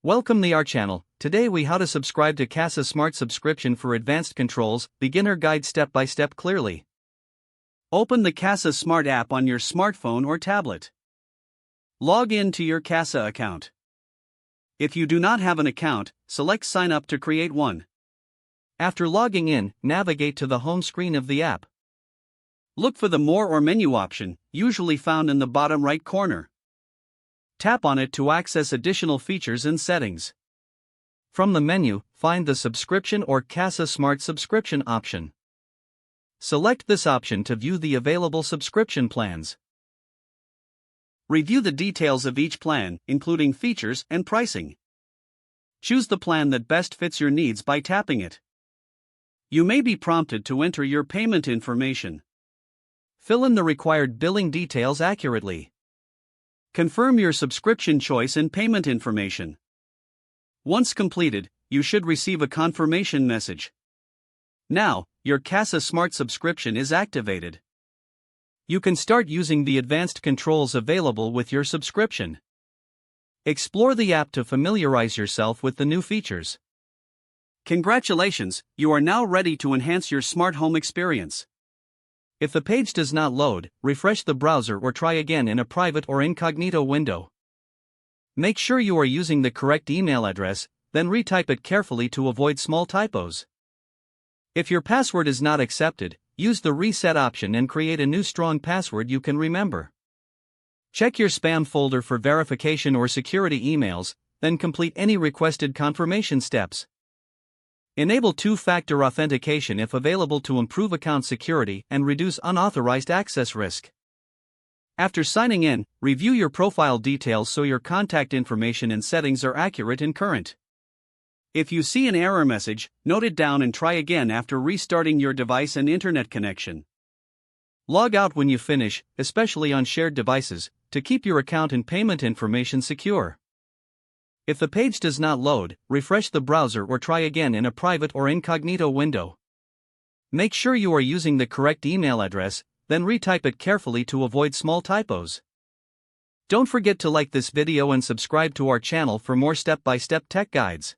Welcome to our channel. Today we how to subscribe to Kasa Smart subscription for advanced controls, beginner guide step by step clearly. Open the Kasa Smart app on your smartphone or tablet. Log in to your Kasa account. If you do not have an account, select sign up to create one. After logging in, navigate to the home screen of the app. Look for the More or Menu option, usually found in the bottom right corner. Tap on it to access additional features and settings. From the menu, find the Subscription or Kasa Smart subscription option. Select this option to view the available subscription plans. Review the details of each plan, including features and pricing. Choose the plan that best fits your needs by tapping it. You may be prompted to enter your payment information. Fill in the required billing details accurately. Confirm your subscription choice and payment information. Once completed, you should receive a confirmation message. Now, your Kasa Smart subscription is activated. You can start using the advanced controls available with your subscription. Explore the app to familiarize yourself with the new features. Congratulations, you are now ready to enhance your smart home experience. If the page does not load, refresh the browser or try again in a private or incognito window. Make sure you are using the correct email address, then retype it carefully to avoid small typos. If your password is not accepted, use the reset option and create a new strong password you can remember. Check your spam folder for verification or security emails, then complete any requested confirmation steps. Enable two-factor authentication if available to improve account security and reduce unauthorized access risk. After signing in, review your profile details so your contact information and settings are accurate and current. If you see an error message, note it down and try again after restarting your device and internet connection. Log out when you finish, especially on shared devices, to keep your account and payment information secure. If the page does not load, refresh the browser or try again in a private or incognito window. Make sure you are using the correct email address, then retype it carefully to avoid small typos. Don't forget to like this video and subscribe to our channel for more step-by-step tech guides.